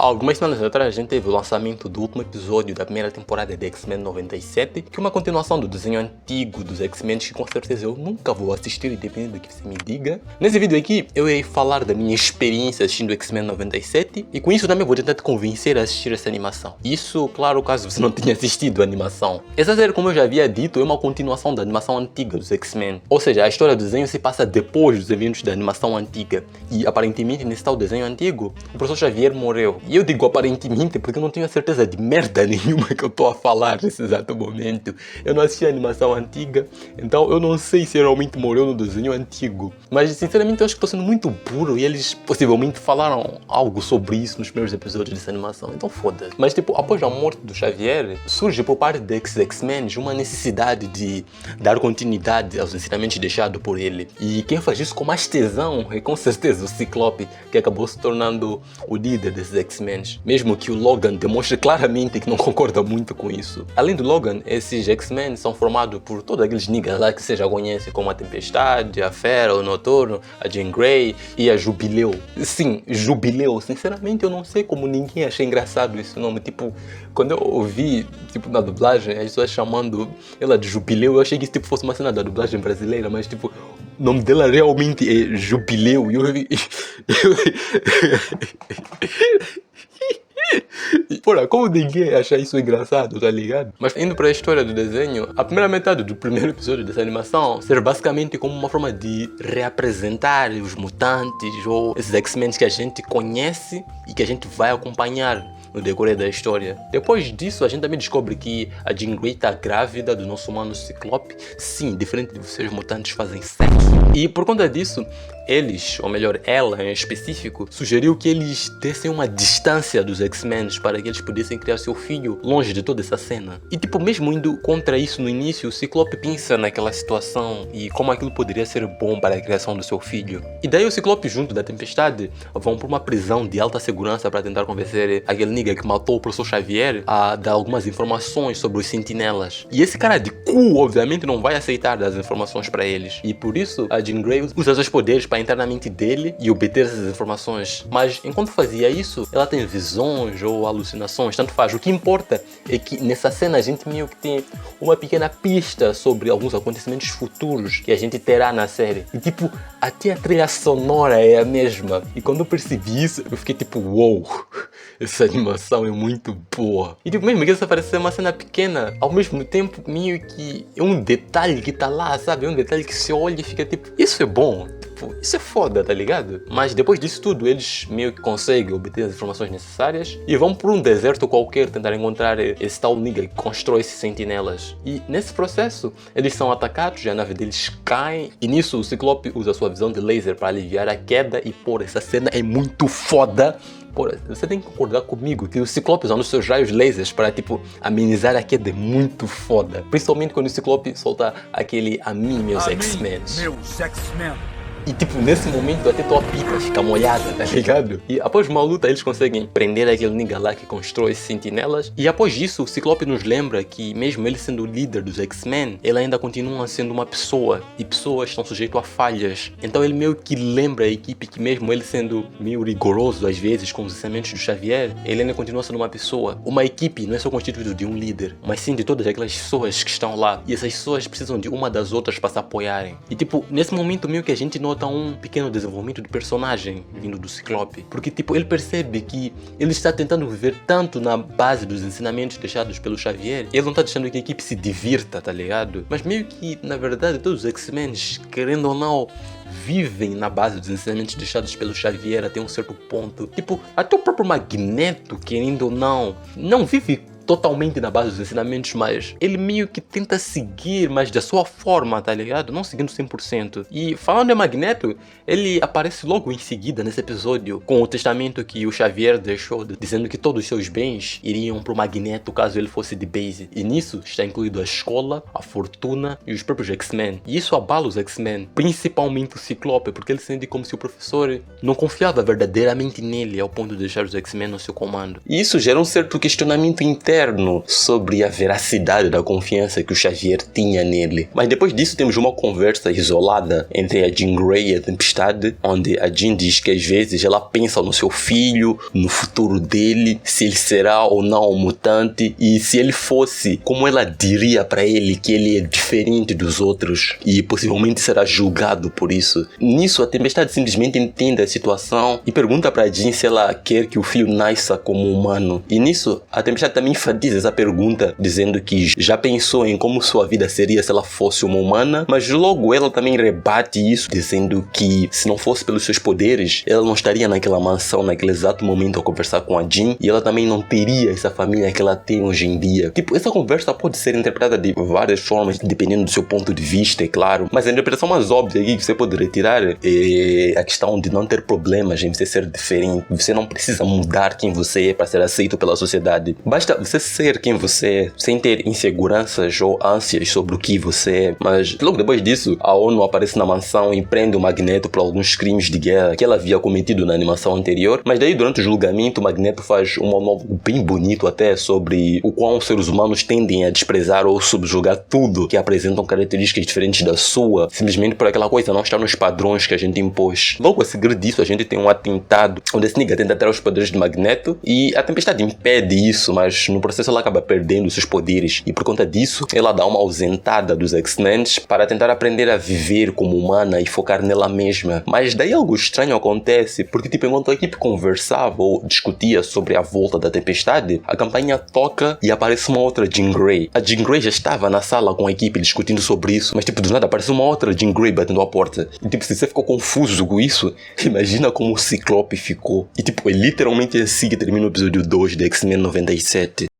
Há algumas semanas atrás a gente teve o lançamento do último episódio da primeira temporada de X-Men 97, que é uma continuação do desenho antigo dos X-Men que com certeza eu nunca vou assistir, independente do que você me diga. Nesse vídeo aqui eu irei falar da minha experiência assistindo X-Men 97 e com isso também vou tentar te convencer a assistir essa animação. Isso, claro, caso você não tenha assistido a animação. Essa série, como eu já havia dito, é uma continuação da animação antiga dos X-Men. Ou seja, a história do desenho se passa depois dos eventos da animação antiga. E aparentemente nesse tal desenho antigo, o professor Xavier morreu. E eu digo aparentemente porque eu não tenho a certeza de merda nenhuma que eu estou a falar nesse exato momento. Eu não assisti a animação antiga, então eu não sei se realmente morreu no desenho antigo. Mas sinceramente eu acho que estou sendo muito burro e eles possivelmente falaram algo sobre isso nos primeiros episódios dessa animação, então foda-se. Mas tipo, após a morte do Xavier, surge por parte dos X-Men uma necessidade de dar continuidade aos ensinamentos deixados por ele. E quem faz isso com mais tesão é com certeza o Ciclope, que acabou se tornando o líder desses X-Men. Mesmo que o Logan demonstre claramente que não concorda muito com isso. Além do Logan, esses X-Men são formados por todos aqueles niggas lá que você já conhece, como a Tempestade, a Fera, o Noturno, a Jean Grey e a Jubileu. Sim, Jubileu. Sinceramente eu não sei como ninguém achei engraçado esse nome. Tipo, quando eu ouvi tipo, na dublagem, as pessoas chamando ela de Jubileu, eu achei que isso tipo, fosse uma cena da dublagem brasileira, mas tipo, o nome dela realmente é Jubileu. Porra, como ninguém acha isso engraçado, tá ligado? Mas indo pra história do desenho, a primeira metade do primeiro episódio dessa animação serve basicamente como uma forma de reapresentar os mutantes ou esses X-Men que a gente conhece e que a gente vai acompanhar no decorrer da história. Depois disso, a gente também descobre que a Jean Grey tá grávida do nosso humano Ciclope. Sim, diferente de vocês, mutantes fazem sexo. E por conta disso, eles, ou melhor, ela em específico, sugeriu que eles dessem uma distância dos X-Men para que eles pudessem criar seu filho longe de toda essa cena. E tipo, mesmo indo contra isso no início, o Ciclope pensa naquela situação e como aquilo poderia ser bom para a criação do seu filho. E daí o Ciclope junto da Tempestade vão para uma prisão de alta segurança para tentar convencer aquele nigga que matou o professor Xavier a dar algumas informações sobre os sentinelas. E esse cara de cu, obviamente, não vai aceitar dar as informações para eles. E por isso, a Jean Grey usa seus poderes para entrar na mente dele e obter essas informações. Mas enquanto fazia isso, ela tem visões ou alucinações, tanto faz. O que importa é que nessa cena a gente meio que tem uma pequena pista sobre alguns acontecimentos futuros que a gente terá na série. E tipo, até a trilha sonora é a mesma. E quando eu percebi isso, eu fiquei tipo, uou, essa animação é muito boa. E tipo, mesmo que essa pareça ser uma cena pequena, ao mesmo tempo meio que é um detalhe que tá lá, sabe? É um detalhe que se olha e fica tipo, isso é bom. Isso é foda, tá ligado? Mas depois disso tudo, eles meio que conseguem obter as informações necessárias e vão por um deserto qualquer tentar encontrar esse tal nigga que constrói esses sentinelas. E nesse processo, eles são atacados e a nave deles cai. E nisso, o Ciclope usa a sua visão de laser para aliviar a queda. E pô, essa cena é muito foda. Porra, você tem que concordar comigo que o Ciclope usando os seus raios lasers para, tipo, amenizar a queda é muito foda. Principalmente quando o Ciclope solta aquele a mim, meus X-Men. E tipo, nesse momento até tua pipa fica molhada, tá ligado? E após uma luta eles conseguem prender aquele nigga lá que constrói esses sentinelas. E após isso o Ciclope nos lembra que mesmo ele sendo o líder dos X-Men, ele ainda continua sendo uma pessoa. E pessoas estão sujeitas a falhas. Então ele meio que lembra a equipe que mesmo ele sendo meio rigoroso às vezes com os ensinamentos do Xavier, ele ainda continua sendo uma pessoa. Uma equipe não é só constituída de um líder, mas sim de todas aquelas pessoas que estão lá. E essas pessoas precisam de uma das outras para se apoiarem. E tipo, nesse momento meio que a gente nota um pequeno desenvolvimento de personagem vindo do Ciclope. Porque tipo, ele percebe que ele está tentando viver tanto na base dos ensinamentos deixados pelo Xavier, ele não está deixando que a equipe se divirta, tá ligado? Mas meio que, na verdade, todos os X-Men, querendo ou não, vivem na base dos ensinamentos deixados pelo Xavier até um certo ponto. Tipo, até o próprio Magneto, querendo ou não vive totalmente na base dos ensinamentos, mas ele meio que tenta seguir, mas da sua forma, tá ligado? Não seguindo 100%. E falando em Magneto, ele aparece logo em seguida nesse episódio com o testamento que o Xavier deixou, dizendo que todos os seus bens iriam pro Magneto caso ele fosse de base. E nisso está incluído a escola, a fortuna e os próprios X-Men. E isso abala os X-Men, principalmente o Ciclope, porque ele sente como se o professor não confiava verdadeiramente nele ao ponto de deixar os X-Men no seu comando. E isso gera um certo questionamento interno eterno sobre a veracidade da confiança que o Xavier tinha nele. Mas depois disso temos uma conversa isolada entre a Jean Grey e a Tempestade, onde a Jean diz que às vezes ela pensa no seu filho, no futuro dele, se ele será ou não um mutante, e se ele fosse, como ela diria para ele que ele é diferente dos outros e possivelmente será julgado por isso. Nisso a Tempestade simplesmente entende a situação e pergunta para Jean se ela quer que o filho nasça como humano. E nisso a Tempestade também enfatiza essa pergunta, dizendo que já pensou em como sua vida seria se ela fosse uma humana, mas logo ela também rebate isso, dizendo que se não fosse pelos seus poderes, ela não estaria naquela mansão naquele exato momento a conversar com a Jean, e ela também não teria essa família que ela tem hoje em dia. Tipo, essa conversa pode ser interpretada de várias formas, dependendo do seu ponto de vista, é claro, mas a interpretação mais óbvia aqui que você pode retirar é a questão de não ter problemas em você ser diferente. Você não precisa mudar quem você é para ser aceito pela sociedade. Basta você ser quem você é, sem ter inseguranças ou ânsias sobre o que você é. Mas logo depois disso, a ONU aparece na mansão e prende o Magneto por alguns crimes de guerra que ela havia cometido na animação anterior. Mas daí, durante o julgamento, o Magneto faz um monólogo bem bonito até sobre o quão os seres humanos tendem a desprezar ou subjugar tudo que apresentam características diferentes da sua, simplesmente por aquela coisa não estar nos padrões que a gente impôs. Logo a seguir disso, a gente tem um atentado onde a Sneaker tenta ter os poderes de Magneto e a Tempestade impede isso, mas no processo ela acaba perdendo seus poderes e por conta disso ela dá uma ausentada dos X-Men para tentar aprender a viver como humana e focar nela mesma. Mas daí algo estranho acontece, porque tipo, enquanto a equipe conversava ou discutia sobre a volta da Tempestade, a campanha toca e aparece uma outra Jean Grey. A Jean Grey já estava na sala com a equipe discutindo sobre isso, mas tipo, do nada aparece uma outra Jean Grey batendo a porta. E tipo, se você ficou confuso com isso, imagina como o Ciclope ficou. E tipo, é literalmente assim que termina o episódio 2 de X-Men 97.